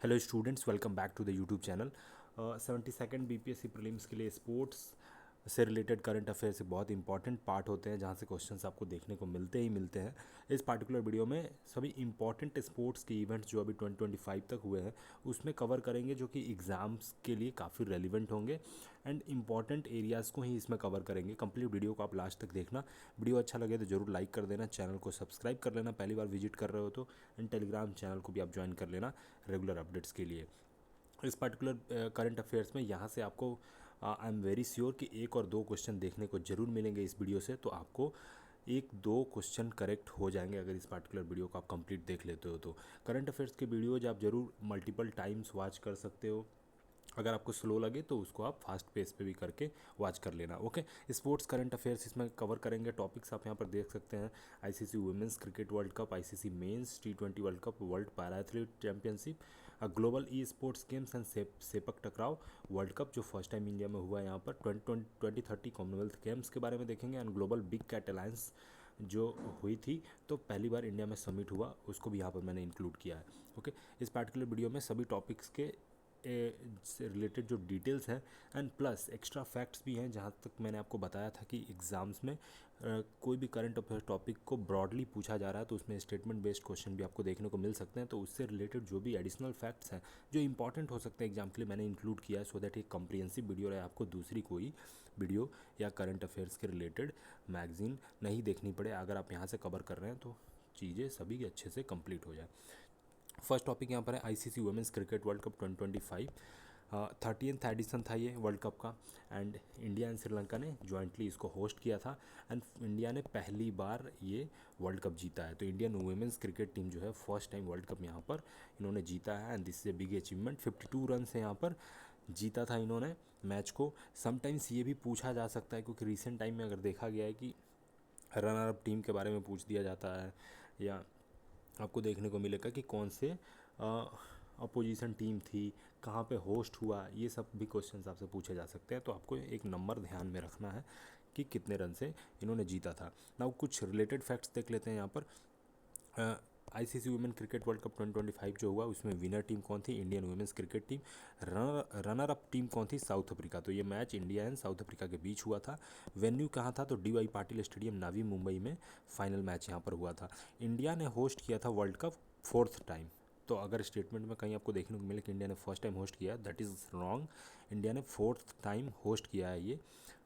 Hello students, welcome back to the YouTube channel. 72nd BPSC prelims के लिए sports से related current affairs एक बहुत इंपॉर्टेंट पार्ट होते हैं जहां से क्वेश्चंस आपको देखने को मिलते ही मिलते हैं। इस पार्टिकुलर वीडियो में सभी इंपॉर्टेंट स्पोर्ट्स के इवेंट्स जो अभी 2025 तक हुए हैं उसमें कवर करेंगे, जो कि एग्ज़ाम्स के लिए काफ़ी रेलिवेंट होंगे एंड इंपॉर्टेंट एरियाज़ को ही इसमें कवर करेंगे। कंप्लीट वीडियो को आप लास्ट तक देखना। वीडियो अच्छा लगे तो ज़रूर लाइक कर देना, चैनल को सब्सक्राइब कर लेना पहली बार विजिट कर रहे हो तो, एंड टेलीग्राम चैनल को भी आप ज्वाइन कर लेना रेगुलर अपडेट्स के लिए। इस पर्टिकुलर करंट अफेयर्स में यहाँ से आपको आई एम वेरी श्योर कि एक और दो क्वेश्चन देखने को ज़रूर मिलेंगे इस वीडियो से। तो आपको एक दो क्वेश्चन करेक्ट हो जाएंगे अगर इस पर्टिकुलर वीडियो को आप कंप्लीट देख लेते हो तो। करंट अफेयर्स के वीडियोज आप ज़रूर मल्टीपल टाइम्स वॉच कर सकते हो। अगर आपको स्लो लगे तो उसको आप फास्ट पेस पे भी करके वॉच कर लेना। ओके, स्पोर्ट्स करंट अफेयर्स इसमें कवर करेंगे। टॉपिक्स आप यहाँ पर देख सकते हैं: ICC women's cricket world cup, ICC men's T20 world cup, world para athlete championship, global e sports games and sepak टकराव वर्ल्ड कप जो फर्स्ट टाइम इंडिया में हुआ है यहाँ पर, 2030 कॉमनवेल्थ गेम्स के बारे में देखेंगे, and global big cat alliance जो हुई थी तो पहली बार इंडिया में समिट हुआ, उसको भी यहाँ पर मैंने इंक्लूड किया है। ओके, इस पार्टिकुलर वीडियो में सभी टॉपिक्स के से रिलेटेड जो डिटेल्स हैं एंड प्लस एक्स्ट्रा फैक्ट्स भी हैं। जहाँ तक मैंने आपको बताया था कि एग्ज़ाम्स में कोई भी करंट अफेयर टॉपिक को ब्रॉडली पूछा जा रहा है तो उसमें स्टेटमेंट बेस्ड क्वेश्चन भी आपको देखने को मिल सकते हैं। तो उससे रिलेटेड जो भी एडिशनल फैक्ट्स हैं जो इंपॉर्टेंट हो सकते हैं एग्जाम के लिए, मैंने इंक्लूड किया है, सो दैट एक कम्प्रिहेंसिव वीडियो रहे, आपको दूसरी कोई वीडियो या करंट अफेयर्स के रिलेटेड मैगजीन नहीं देखनी पड़े। अगर आप यहाँ से कवर कर रहे हैं तो चीज़ें सभी अच्छे से कंप्लीट हो जाए। फर्स्ट टॉपिक यहाँ पर है ICC women's cricket world cup 2025। 30th edition था ये वर्ल्ड कप का, एंड इंडिया एंड श्रीलंका ने जॉइंटली इसको होस्ट किया था, एंड इंडिया ने पहली बार ये वर्ल्ड कप जीता है। तो इंडियन वुमेंस क्रिकेट टीम जो है फर्स्ट टाइम वर्ल्ड कप यहाँ पर इन्होंने जीता है, and this is a big achievement. 52 run से यहाँ पर जीता था इन्होंने मैच को। समटाइम्स ये भी पूछा जा सकता है, क्योंकि रिसेंट टाइम में अगर देखा गया है कि रनर अप टीम के बारे में पूछ दिया जाता है, या आपको देखने को मिलेगा कि कौन से अपोजिशन टीम थी, कहाँ पे होस्ट हुआ, ये सब भी क्वेश्चंस आपसे पूछे जा सकते हैं। तो आपको एक नंबर ध्यान में रखना है कि कितने रन से इन्होंने जीता था। नाउ कुछ रिलेटेड फैक्ट्स देख लेते हैं यहाँ पर। ICC women cricket world cup 2025 जो हुआ उसमें विनर टीम कौन थी? Indian women's cricket team. Runner up team कौन थी? South Africa. तो ये match India and South Africa के बीच हुआ था। वेन्यू कहाँ था? तो डीवाई पाटिल स्टेडियम, नावी मुंबई में फाइनल मैच यहाँ पर हुआ था। इंडिया ने होस्ट किया था वर्ल्ड कप फोर्थ टाइम। तो अगर स्टेटमेंट में कहीं आपको देखने को मिले कि इंडिया ने फर्स्ट टाइम होस्ट किया, दैट इज़ रॉन्ग। इंडिया ने फोर्थ टाइम होस्ट किया है ये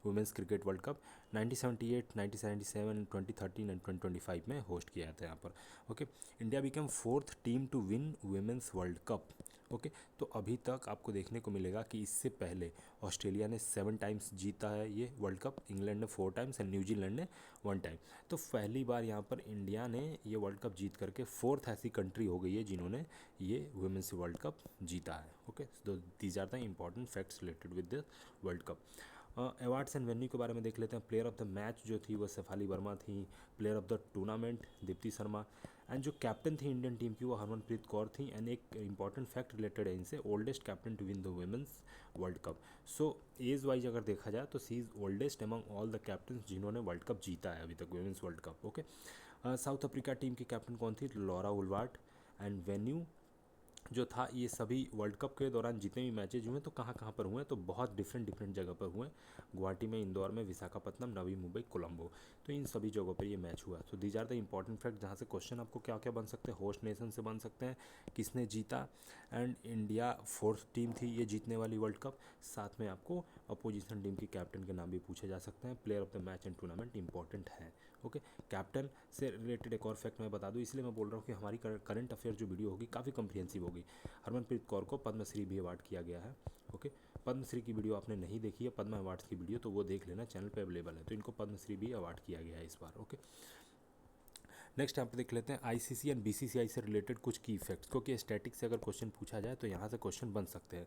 women's cricket world cup. 1978, 1977, 2013 and 2025 में होस्ट किया था यहाँ पर। Okay, India become fourth team to win women's world cup. Okay, तो अभी तक आपको देखने को मिलेगा कि इससे पहले ऑस्ट्रेलिया ने 7 टाइम्स जीता है ये वर्ल्ड कप, इंग्लैंड ने 4 टाइम्स एंड न्यूजीलैंड ने 1 टाइम। तो पहली बार यहाँ पर इंडिया ने ये वर्ल्ड कप जीत करके फोर्थ ऐसी कंट्री हो गई है जिन्होंने ये वुमेंस वर्ल्ड कप जीता है। ओके, तो these are the important facts related with the world cup. Awards and venue के बारे में देख लेते हैं। प्लेयर ऑफ द मैच जो थी वो शेफाली वर्मा थी। Player of the tournament Deepti Sharma, and जो कैप्टन थी इंडियन टीम की वो हरमनप्रीत कौर थी। एंड एक इंपॉर्टेंट फैक्ट रिलेटेड है इनसे, oldest captain to win the women's world cup. So age wise अगर देखा जाए तो C is oldest among all the captain जिन्होंने वर्ल्ड कप जीता है अभी तक, women's world cup. Okay, South Africa team की कैप्टन कौन थी? लॉरा उलवार्ट। एंड वेन्यू जो था, ये सभी वर्ल्ड कप के दौरान जितने भी मैचेज हुए तो कहाँ कहाँ पर हुए? तो बहुत डिफरेंट जगह पर हुए। गुवाहाटी में, इंदौर में, विशाखापट्टनम, नवी मुंबई, कोलंबो। तो इन सभी जगहों पर ये मैच हुआ। तो these are the important fact जहाँ से क्वेश्चन आपको क्या क्या बन सकते हैं। होस्ट नेशन से बन सकते हैं, किसने जीता, एंड इंडिया फोर्थ टीम थी ये जीतने वाली वर्ल्ड कप। साथ में आपको अपोजिशन टीम की कैप्टन के नाम भी पूछे जा सकते हैं। Player of the match and tournament important है। ओके, कैप्टन से रिलेटेड एक और फैक्ट मैं बता दूं, इसलिए मैं बोल रहा हूँ कि हमारी करंट अफेयर जो वीडियो होगी काफ़ी कम्प्रिहेंसिव होगी। हरमनप्रीत कौर को पद्मश्री भी अवार्ड किया गया है। ओके, पद्मश्री की वीडियो आपने नहीं देखी है, पद्म अवार्ड्स की वीडियो, तो वो देख लेना, चैनल पे अवेलेबल है। तो इनको पद्मश्री भी अवार्ड किया गया है इस बार। ओके, नेक्स्ट यहाँ पे देख लेते हैं आईसीसी एंड बीसीसीआई से रिलेटेड कुछ की फैक्ट्स, क्योंकि स्टैटिक से अगर क्वेश्चन पूछा जाए तो यहाँ से क्वेश्चन बन सकते हैं।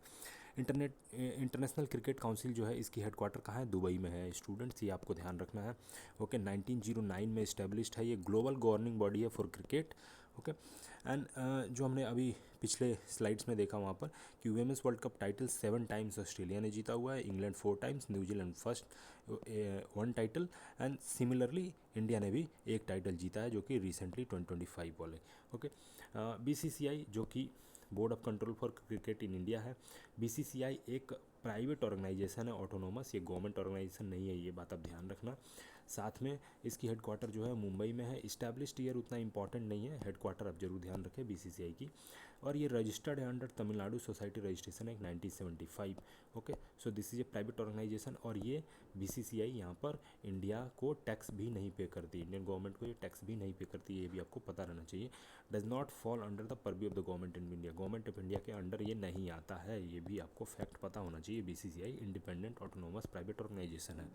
इंटरनेशनल क्रिकेट काउंसिल जो है इसकी हेडक्वार्टर कहाँ है? दुबई में है। स्टूडेंट्स ये आपको ध्यान रखना है। ओके, 1909 में इस्टेब्लिश्ड है, ये ग्लोबल गवर्निंग बॉडी है फॉर क्रिकेट। ओके, एंड जो हमने अभी पिछले स्लाइड्स में देखा वहाँ पर कि women's world cup title 7 times Australia ने जीता हुआ है, England 4 times, New Zealand first 1 title, and similarly India ने भी एक टाइटल जीता है जो कि रिसेंटली 2025 वाले। ओके, बीसीसीआई जो कि board of control for cricket in India है। बीसीसीआई एक प्राइवेट ऑर्गेनाइजेशन है, ऑटोनोमस, ये गवर्नमेंट ऑर्गेनाइजेशन नहीं है, ये बात आप ध्यान रखना। साथ में इसकी हेडक्वार्टर जो है मुंबई में है। इस्टेब्लिश्ड ईयर उतना इंपॉर्टेंट नहीं है, हेडक्वार्टर आप जरूर ध्यान रखें बीसीसीआई की। और ये रजिस्टर्ड है under Tamil Nadu society registration act 1975। Okay, so this is a private organisation. और ये बीसीसीआई यहाँ पर इंडिया को टैक्स भी नहीं पे करती, इंडियन गवर्नमेंट को ये टैक्स भी नहीं पे करती, ये भी आपको पता रहना चाहिए। Does not fall under the purview of the government in India, government of India के अंडर ये नहीं आता है, ये भी आपको फैक्ट पता होना चाहिए। BCCI independent autonomous private organisation है।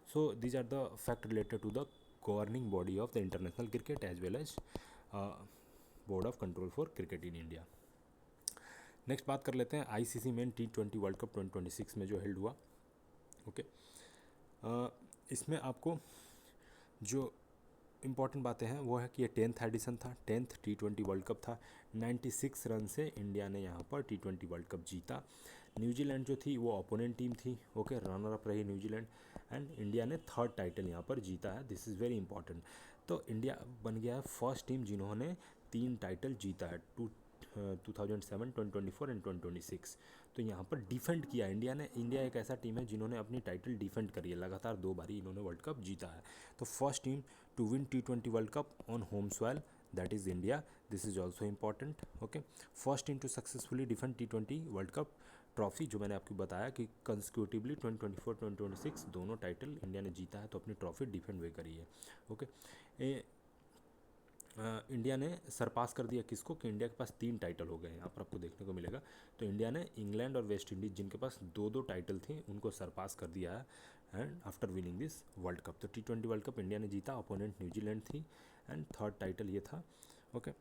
So these are the fact related to the governing body of the international cricket as well as board of control for cricket in India. Next बात कर लेते हैं ICC main T20 world cup 2026 में जो held हुआ। Okay, इसमें आपको जो इम्पॉर्टेंट बातें हैं वो है कि ये 10th एडिशन था, 10th T20 वर्ल्ड कप था। 96 रन से इंडिया ने यहाँ पर T20 वर्ल्ड कप जीता। न्यूजीलैंड जो थी वो ओपोनेंट टीम थी। ओके, रनर अप रही न्यूजीलैंड एंड इंडिया ने 3rd टाइटल यहाँ पर जीता है। This is very important. तो इंडिया बन गया है फर्स्ट टीम जिन्होंने 3 टाइटल जीता है, 2007, 2024 एंड 2026। तो यहाँ पर डिफेंड किया इंडिया ने। इंडिया एक ऐसा टीम है जिन्होंने अपनी टाइटल डिफेंड करी है, लगातार 2 बारी इन्होंने वर्ल्ड कप जीता है। तो first team to win T20 world cup on home soil, that is India. This is also important. Okay, first team to successfully defend T20 world cup trophy, जो मैंने आपको बताया कि कंसिक्यूटिवली 2024 2026 दोनों टाइटल इंडिया ने जीता है, तो अपनी ट्रॉफी डिफेंड वे करी है। ओके, इंडिया ने सरपास कर दिया किसको, कि इंडिया के पास 3 टाइटल हो गए हैं, यहाँ पर आपको देखने को मिलेगा। तो इंडिया ने इंग्लैंड और वेस्ट इंडीज़ जिनके पास 2-2 टाइटल थे उनको सरपास कर दिया है and after winning this world cup. तो T20 वर्ल्ड कप इंडिया ने जीता, अपोनेंट न्यूजीलैंड थी एंड 3rd टाइटल ये था। ओके,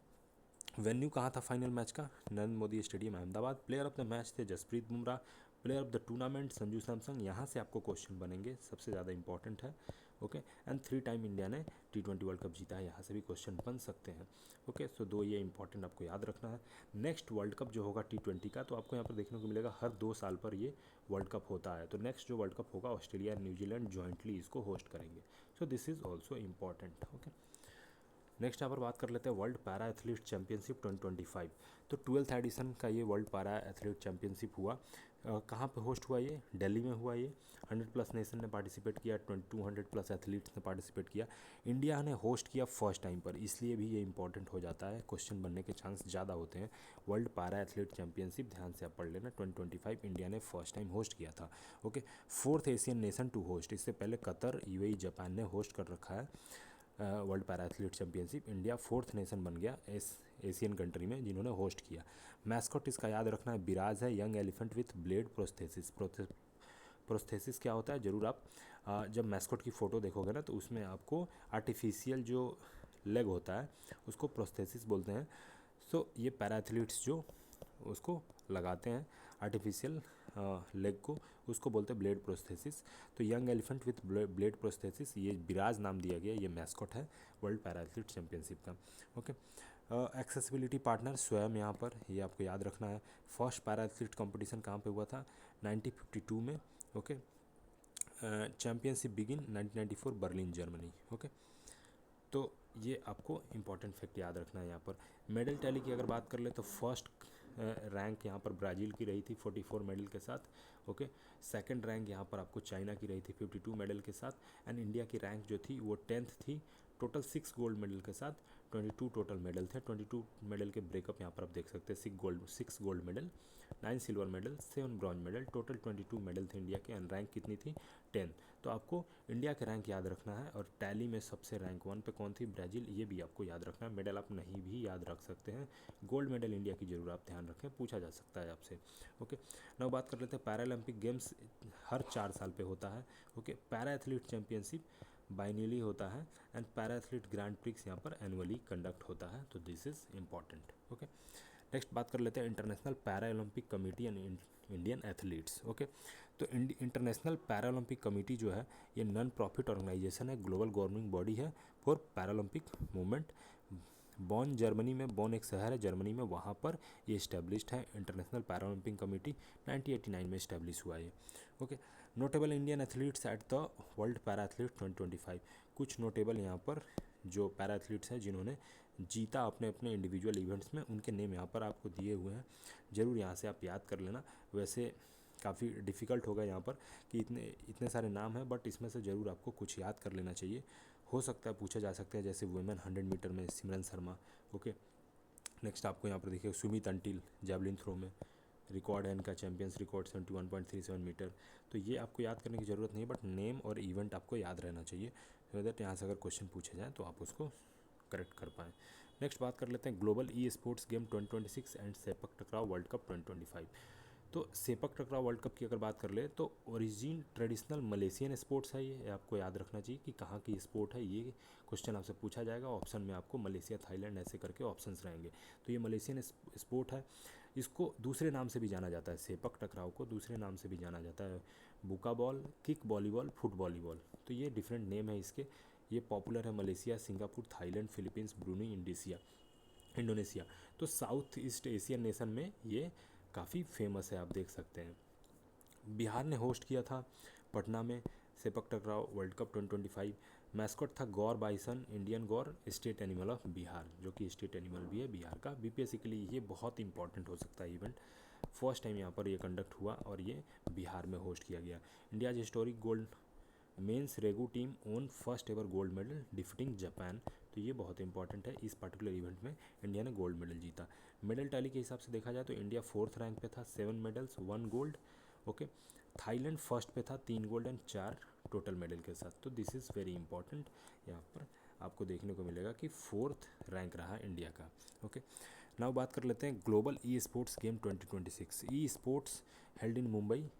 वेन्यू कहाँ था फाइनल मैच का, Narendra Modi stadium Ahmedabad. Player of the match थे Jasprit Bumrah. Player of the tournament Sanju Samson. यहाँ से आपको क्वेश्चन बनेंगे, सबसे ज़्यादा इंपॉर्टेंट है। ओके, एंड 3 टाइम इंडिया ने T20 वर्ल्ड कप जीता है, यहाँ से भी क्वेश्चन बन सकते हैं। ओके, सो 2 ये इंपॉर्टेंट आपको याद रखना है। नेक्स्ट वर्ल्ड कप जो होगा T20 का, तो आपको यहाँ पर देखने को मिलेगा हर 2 साल पर ये वर्ल्ड कप होता है। तो नेक्स्ट जो वर्ल्ड कप होगा ऑस्ट्रेलिया एंड न्यूजीलैंड जॉइंटली इसको होस्ट करेंगे। So this is also important. Okay, next यहाँ पर बात कर लेते हैं वर्ल्ड पैरा एथलीट चैम्पियनशिप 2025। तो 12th एडिशन का ये वर्ल्ड पैरा एथलीट चैम्पियनशिप हुआ। कहाँ पे होस्ट हुआ ये, दिल्ली में हुआ ये। 100+ नेशन ने पार्टिसिपेट किया, 200+ एथलीट्स ने पार्टिसिपेट किया। इंडिया ने होस्ट किया फर्स्ट टाइम पर, इसलिए भी ये इंपॉर्टेंट हो जाता है, क्वेश्चन बनने के चांस ज़्यादा होते हैं। वर्ल्ड पैरा एथलीट चैम्पियनशिप ध्यान से आप पढ़ लेना, 2025 इंडिया ने फर्स्ट टाइम होस्ट किया था। Okay, 4th Asian nation to host, इससे पहले कतर, यूएई, जापान ने होस्ट कर रखा है world para athlete championship. India 4th nation बन गया एशियन कंट्री में जिन्होंने होस्ट किया। मैस्कॉट इसका याद रखना है बिराज है, young elephant with blade prosthesis. Prosthesis क्या होता है, ज़रूर आप जब मैस्कॉट की फ़ोटो देखोगे ना तो उसमें आपको आर्टिफिशियल जो लेग होता है उसको प्रोस्थेसिस बोलते हैं। सो ये पैरा एथलीट्स जो उसको लगाते हैं आर्टिफिशियल लेग को, उसको बोलते हैं ब्लेड प्रोस्थेसिस। तो young elephant with blade prosthesis, ये बिराज नाम दिया गया, ये मैस्कॉट है वर्ल्ड पैरा एथलीट चैम्पियनशिप का। ओके, एक्सेसिबिलिटी पार्टनर स्वयं, यहाँ पर ये आपको याद रखना है। फर्स्ट पैरा एथलीट कॉम्पिटिशन कहाँ पे हुआ था, 1952 में। Okay, championship begin 1994 Berlin Germany. Okay, तो ये आपको इंपॉर्टेंट फैक्ट याद रखना है यहाँ पर। मेडल टैली की अगर बात कर ले तो फर्स्ट रैंक यहाँ पर ब्राज़ील की रही थी 44 मेडल के साथ। ओके, सेकंड रैंक यहाँ पर आपको चाइना की रही थी 52 मेडल के साथ एंड इंडिया की रैंक जो थी वो 10th थी, टोटल 6 गोल्ड मेडल के साथ। 22 टोटल मेडल थे, 22 मेडल के ब्रेकअप यहाँ पर आप देख सकते हैं। 6 gold medal, 9 silver medal, 7 bronze medal, total 22 medal थे इंडिया के एंड रैंक कितनी थी, 10। तो आपको इंडिया के रैंक याद रखना है। और टैली में सबसे रैंक 1 पे कौन थी, ब्राज़ील, ये भी आपको याद रखना है। मेडल आप नहीं भी याद रख सकते हैं, गोल्ड मेडल इंडिया की जरूर आप ध्यान रखें, पूछा जा सकता है आपसे। ओके, नाउ बात कर लेते हैं पैरालंपिक गेम्स हर 4 साल पे होता है। ओके, पैरा एथलीट चैम्पियनशिप बाइनली होता है and para athlete grand prix यहाँ पर एनुअली कंडक्ट होता है। तो this is important. Okay, next बात कर लेते हैं international para Olympic committee and Indian athletes. Okay, तो इंटरनेशनल पैरा ओलंपिक कमेटी जो है ये नॉन प्रॉफिट ऑर्गेनाइजेशन है, ग्लोबल गवर्निंग बॉडी है for Paralympic movement. Bon Germany में, बॉन एक शहर है जर्मनी में, वहाँ पर ये इस्टेब्लिश्ड है। इंटरनेशनल पैरा ओलंपिक कमेटी 1989 में इस्टेब्लिश हुआ है। Okay, notable Indian athletes at the world para athlete 2025। कुछ नोटेबल यहाँ पर जो पैरा एथलीट्स हैं जिन्होंने जीता अपने अपने इंडिविजुअल इवेंट्स में, उनके नेम यहाँ पर आपको दिए हुए हैं, ज़रूर यहाँ से आप याद कर लेना। वैसे काफ़ी डिफ़िकल्ट होगा यहाँ पर कि इतने इतने सारे नाम हैं, बट इसमें से ज़रूर आपको कुछ याद कर लेना चाहिए। हो सकता है पूछा जा सकता है, जैसे वुमेन 100 मीटर में सिमरन शर्मा। ओके, नेक्स्ट आपको यहाँ पर देखिए सुमित अंटिल जैवलिन थ्रो में रिकॉर्ड है इनका, चैंपियंस रिकॉर्ड 71.37 मीटर। तो ये आपको याद करने की ज़रूरत नहीं है, बट नेम और इवेंट आपको याद रहना चाहिए, सो दैट यहाँ से अगर क्वेश्चन पूछे जाए तो आप उसको करेक्ट कर पाएँ। नेक्स्ट बात कर लेते हैं global e sports game 2026 and sepak टकराव वर्ल्ड कप 2025। तो सेपक टकराव वर्ल्ड कप की अगर बात कर ले तो ओरिजिन ट्रेडिशनल मलेशियन स्पोर्ट्स है, ये आपको याद रखना चाहिए कि कहाँ की स्पोर्ट है। ये क्वेश्चन आपसे पूछा जाएगा, ऑप्शन में आपको मलेशिया, थाईलैंड ऐसे करके ऑप्शंस रहेंगे। तो ये मलेशियन स्पोर्ट है। इसको दूसरे नाम से भी जाना जाता है, सेपक टकराव को दूसरे नाम से भी जाना जाता है, बुका ball, kick volleyball, foot volleyball. तो ये डिफरेंट नेम है इसके। ये पॉपुलर है Malaysia, Singapore, Thailand, Philippines, Brunei, Indonesia. तो साउथ ईस्ट एशियन नेशन में ये काफ़ी फेमस है, आप देख सकते हैं। बिहार ने होस्ट किया था पटना में सेपक टकराव वर्ल्ड कप 2025। मैस्कॉट था gaur bison, Indian gaur, state animal of Bihar, जो कि स्टेट एनिमल भी है बिहार का। बीपीएससी के लिए ये बहुत इंपॉर्टेंट हो सकता है इवेंट। फर्स्ट टाइम यहाँ पर ये कंडक्ट हुआ और ये बिहार में होस्ट किया गया। India's historic gold men's regu team won first ever gold medal defeating Japan. तो ये बहुत इंपॉर्टेंट है, इस पर्टिकुलर इवेंट में इंडिया ने गोल्ड मेडल जीता। मेडल टैली के हिसाब से देखा जाए तो इंडिया 4th रैंक पे था, 7 medals 1 gold. Okay, Thailand first पे था, 3 गोल्ड एंड 4 टोटल मेडल के साथ। तो दिस इज़ वेरी इंपॉर्टेंट, यहाँ पर आपको देखने को मिलेगा कि 4th रैंक रहा इंडिया का। ओके, नाउ बात कर लेते हैं global e sports game 2026। E sports held in Mumbai,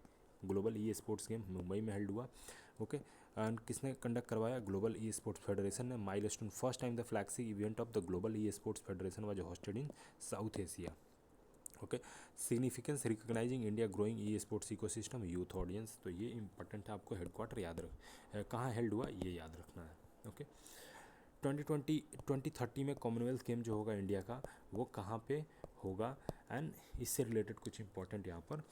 global e sports game Mumbai में हेल्ड हुआ। ओके, एंड किसने कंडक्ट करवाया? ग्लोबल ई स्पोर्ट्स फेडरेशन ने। Milestone, first time the flagship event of the global e sports federation was hosted in south Asia. Okay, significance recognising India growing e sports ecosystem youth audience. तो ये important है, आपको headquarter याद कहाँ held हुआ ये याद रखना है। ओके, 2030 में कॉमनवेल्थ गेम जो होगा इंडिया का, वो कहाँ पे होगा, एंड इससे रिलेटेड कुछ इंपॉर्टेंट यहाँ पर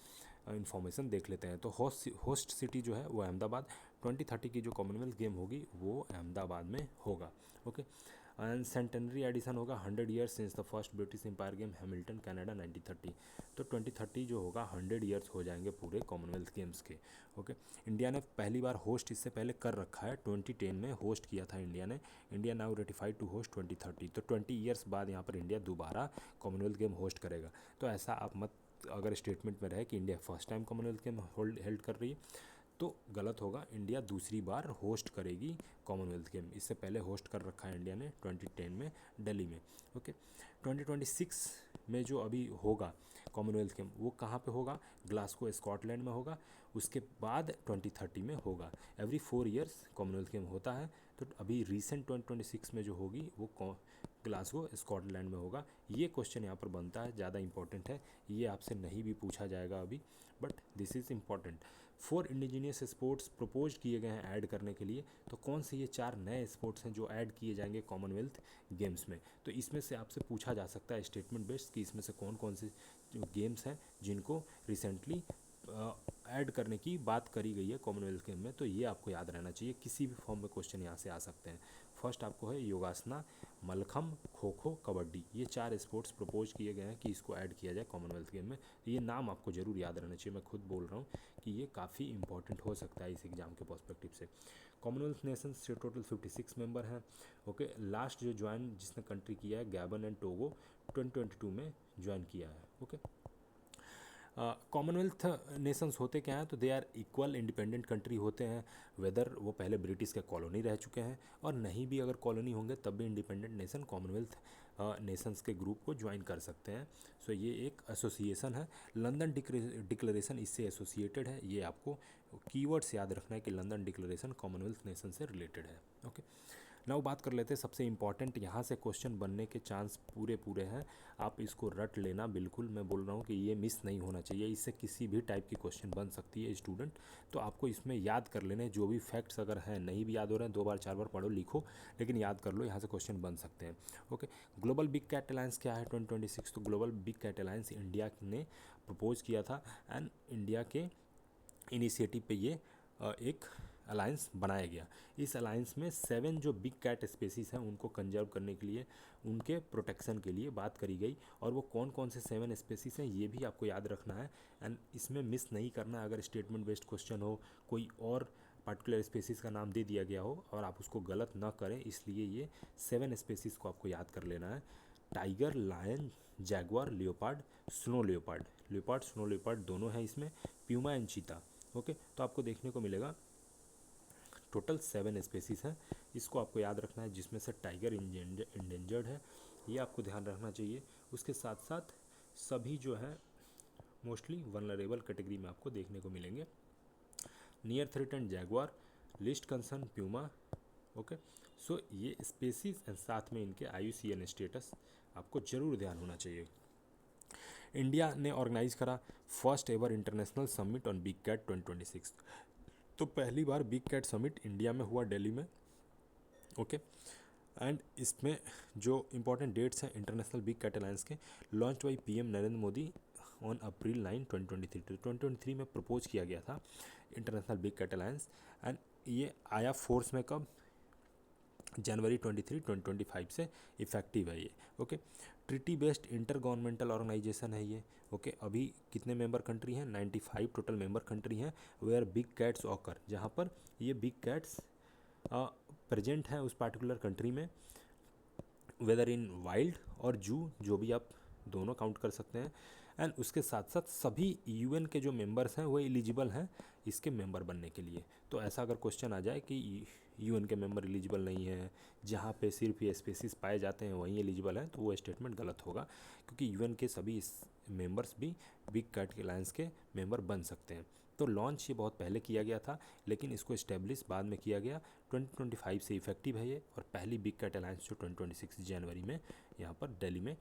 इन्फॉर्मेशन देख लेते हैं। तो होस्ट सिटी जो है वो अहमदाबाद। 2030 की जो कॉमनवेल्थ गेम होगी वो अहमदाबाद में होगा। ओके, एंड सेंटेनरी एडिशन होगा 100 years since the first British empire game Hamilton Canada 1930। तो 2030 जो होगा 100 ईयर्स हो जाएंगे पूरे कॉमनवेल्थ गेम्स के। ओके, इंडिया ने पहली बार होस्ट इससे पहले कर रखा है, 2010 में होस्ट किया था इंडिया ने। India now ratified to host 2030। तो 20 ईयर्स बाद यहाँ पर इंडिया दोबारा कॉमनवेल्थ गेम होस्ट करेगा। तो ऐसा आप मत अगर स्टेटमेंट में रहे कि India first time Commonwealth game held कर रही है, तो गलत होगा। इंडिया दूसरी बार होस्ट करेगी कॉमनवेल्थ गेम। इससे पहले होस्ट कर रखा है इंडिया ने 2010 में दिल्ली में। ओके, 2026 में जो अभी होगा कॉमनवेल्थ गेम, वो कहाँ पे होगा? ग्लासगो स्कॉटलैंड में होगा। उसके बाद 2030 में होगा। एवरी 4 ईयर्स कॉमनवेल्थ गेम होता है। तो अभी रिसेंट 2026 में जो होगी वो ग्लासगो स्कॉटलैंड में होगा। ये क्वेश्चन यहाँ पर बनता है, ज़्यादा इंपॉर्टेंट है, ये आपसे नहीं भी पूछा जाएगा अभी, but this is important. 4 indigenous sports propose किए गए हैं ऐड करने के लिए। तो कौन से ये 4 नए स्पोर्ट्स हैं जो ऐड किए जाएंगे कॉमनवेल्थ गेम्स में? तो इसमें से आपसे पूछा जा सकता है स्टेटमेंट बेस्ड कि इसमें से कौन कौन से गेम्स हैं जिनको रिसेंटली ऐड करने की बात करी गई है कॉमनवेल्थ गेम में। तो ये आपको याद रहना चाहिए, किसी भी फॉर्म में क्वेश्चन यहाँ से आ सकते हैं। फर्स्ट आपको है योगासना, मलखम, खो खो, कबड्डी। ये 4 स्पोर्ट्स प्रपोज किए गए हैं कि इसको ऐड किया जाए कॉमनवेल्थ गेम में। ये नाम आपको जरूर याद रहना चाहिए, मैं खुद बोल रहा हूँ कि ये काफ़ी इंपॉर्टेंट हो सकता है इस एग्ज़ाम के पर्सपेक्टिव से। कॉमनवेल्थ नेशन से टोटल 56 मेंबर हैं। ओके, लास्ट जो ज्वाइन जिसने कंट्री किया है गैबन एंड टोगो 2022 में ज्वाइन किया है। ओके, कॉमनवेल्थ नेशंस होते क्या हैं? तो they are equal independent country होते हैं, वेदर वो पहले ब्रिटिश के कॉलोनी रह चुके हैं और नहीं भी अगर कॉलोनी होंगे तब भी इंडिपेंडेंट नेशन कॉमनवेल्थ नेशंस के ग्रुप को ज्वाइन कर सकते हैं। सो ये एक एसोसिएशन है। लंदन डिक्लेरेशन इससे एसोसिएटेड है। ये आपको कीवर्ड्स याद रखना है कि लंदन डिक्लेरेशन कॉमनवेल्थ नेशन से रिलेटेड है। ओके, नाउ बात कर लेते हैं सबसे इंपॉर्टेंट, यहाँ से क्वेश्चन बनने के चांस पूरे हैं। आप इसको रट लेना बिल्कुल, मैं बोल रहा हूँ कि ये मिस नहीं होना चाहिए। इससे किसी भी टाइप की क्वेश्चन बन सकती है स्टूडेंट। तो आपको इसमें याद कर लेने, जो भी फैक्ट्स अगर हैं नहीं भी याद हो रहे हैं 2 बार 4 बार पढ़ो लिखो, लेकिन याद कर लो, यहाँ से क्वेश्चन बन सकते हैं। Okay, global big cat alliance क्या है 2026? तो global big cat alliance India ने प्रपोज किया था एंड इंडिया के इनिशिएटिव पे ये एक अलायंस बनाया गया। इस अलायंस में 7 जो बिग कैट स्पेसीज़ हैं उनको कंजर्व करने के लिए, उनके प्रोटेक्शन के लिए बात करी गई। और वो कौन कौन से 7 स्पेसीज़ हैं ये भी आपको याद रखना है, एंड इसमें मिस नहीं करना है। अगर स्टेटमेंट बेस्ड क्वेश्चन हो, कोई और पार्टिकुलर स्पेसीज़ का नाम दे दिया गया हो और आप उसको गलत ना करें, इसलिए ये 7 स्पेसीज़ को आपको याद कर लेना है। Tiger, lion, jaguar, leopard, snow leopard, leopard snow leopard दोनों हैं इसमें, प्यूमा एंड चीता। ओके, तो आपको देखने को मिलेगा टोटल 7 स्पेसीज़ हैं, इसको आपको याद रखना है, जिसमें से टाइगर इंडेंजर्ड है, ये आपको ध्यान रखना चाहिए। उसके साथ साथ सभी जो है मोस्टली वनरेबल कैटेगरी में आपको देखने को मिलेंगे। Near threatened jaguar, least concern puma. Okay, so ये स्पेसीज एंड साथ में इनके IUCN स्टेटस आपको जरूर ध्यान होना चाहिए। इंडिया ने ऑर्गेनाइज करा first ever international summit on big cat 2026। तो पहली बार बिग कैट समिट इंडिया में हुआ, दिल्ली में। ओके, एंड इसमें जो इंपॉर्टेंट डेट्स हैं इंटरनेशनल बिग कैट अलायंस के, launch by PM Narendra Modi on April 9, 2023। 2023 में प्रपोज किया गया था international big cat alliance, and ये आया फोर्स में कब, जनवरी 23, 2025 से इफेक्टिव है ये। Okay, treaty based inter governmental organisation है ये। ओके, अभी कितने मेंबर कंट्री हैं, 95 टोटल मेंबर कंट्री हैं, वेयर बिग कैट्स ऑकर, जहाँ पर ये बिग कैट्स प्रेजेंट हैं उस पार्टिकुलर कंट्री में, वेदर इन वाइल्ड और जू, जो भी आप दोनों काउंट कर सकते हैं। एंड उसके साथ साथ सभी UN के जो मेंबर्स हैं वो एलिजिबल हैं इसके मेंबर बनने के लिए। तो ऐसा अगर क्वेश्चन आ जाए कि UN के मेंबर एलिजिबल नहीं है, जहाँ पे सिर्फ ये स्पेसीज पाए जाते हैं वहीं एलिजिबल हैं, तो वो स्टेटमेंट गलत होगा, क्योंकि UN के सभी मेंबर्स भी बिग कैट अलायंस के मेंबर बन सकते हैं। तो लॉन्च ये बहुत पहले किया गया था, लेकिन इसको इस्टेब्लिश बाद में किया गया। 2025 से इफेक्टिव है ये, और पहली बिग कैट अलायंस जो 2026 जनवरी में यहाँ पर दिल्ली में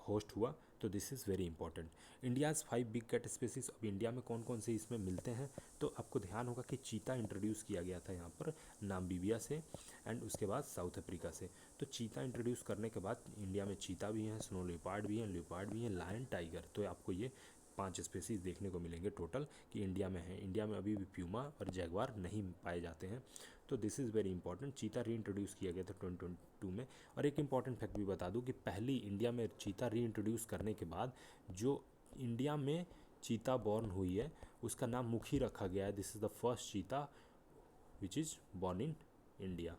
होस्ट हुआ। तो this is very important. India's 5 big cat species, अब इंडिया में कौन कौन से इसमें मिलते हैं, तो आपको ध्यान होगा कि चीता इंट्रोड्यूस किया गया था यहाँ पर नामीबिया से, एंड उसके बाद साउथ अफ्रीका से। तो चीता इंट्रोड्यूस करने के बाद इंडिया में चीता भी हैं, स्नो लियोपार्ड भी हैं, लायन, टाइगर। तो आपको ये 5 स्पेसीज देखने को मिलेंगे टोटल कि इंडिया में है। इंडिया में अभी भी प्यूमा और जैगवार नहीं पाए जाते हैं। तो दिस इज़ वेरी इंपॉर्टेंट। चीता री इंट्रोड्यूस किया गया था 2022 में। और एक इंपॉर्टेंट फैक्ट भी बता दूं कि पहली इंडिया में चीता री इंट्रोड्यूस करने के बाद जो इंडिया में चीता बॉर्न हुई है उसका नाम मुखी रखा गया है। दिस इज़ द फर्स्ट चीता which is born in India,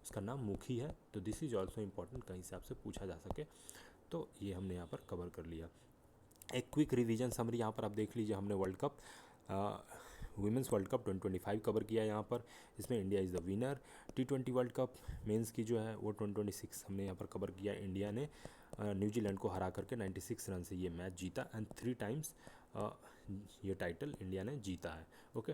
उसका नाम मुखी है। तो दिस इज़ ऑल्सो इम्पॉर्टेंट, कहीं से आपसे पूछा जा सके। तो ये हमने यहाँ पर कवर कर लिया। एक क्विक रिवीजन समरी यहाँ पर आप देख लीजिए। हमने world cup, women's world cup 2025 cover किया यहाँ पर, इसमें India is the winner. T20 world cup men's की जो है वो 2026 हमने यहाँ पर कवर किया। इंडिया ने न्यूजीलैंड को हरा करके 96 रन से ये मैच जीता, एंड 3 टाइम्स ये टाइटल इंडिया ने जीता है। Okay,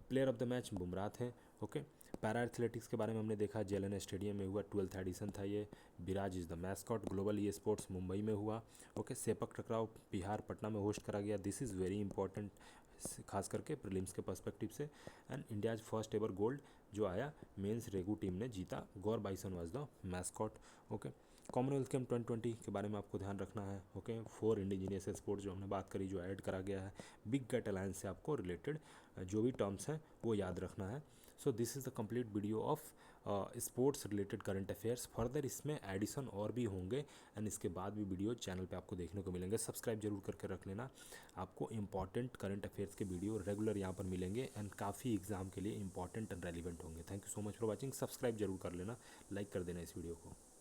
player of the match Bumrah थे। ओके, पैरा एथलेटिक्स के बारे में हमने देखा, JLN स्टेडियम में हुआ, 12th एडिशन था ये। Viraj is the mascot. Global e sports Mumbai में हुआ। ओके, सेपक टकराव बिहार पटना में होस्ट करा गया। दिस इज़ वेरी इंपॉर्टेंट, खास करके प्रीलिम्स के पर्सपेक्टिव से। And India's first ever gold जो आया मेंस रेगू टीम ने जीता। Gaur bison was the mascot. Okay, commonwealth game 2020 के बारे में आपको ध्यान रखना है। ओके, 4 इंडिजीनियस स्पोर्ट्स जो हमने बात करी जो ऐड करा गया है बिग कैट अलायंस से, आपको रिलेटेड जो भी टर्म्स हैं वो याद रखना है। So this is the complete video of sports related current affairs. Further इसमें एडिशन और भी होंगे, एंड इसके बाद भी वीडियो चैनल पे आपको देखने को मिलेंगे। सब्सक्राइब जरूर करके रख लेना, आपको इंपॉर्टेंट करंट अफेयर्स के वीडियो रेगुलर यहाँ पर मिलेंगे, एंड काफ़ी एग्जाम के लिए इंपॉर्टेंट एंड रेलिवेंट होंगे। Thank you so much for watching. Subscribe जरूर कर लेना, लाइक कर देना इस वीडियो को।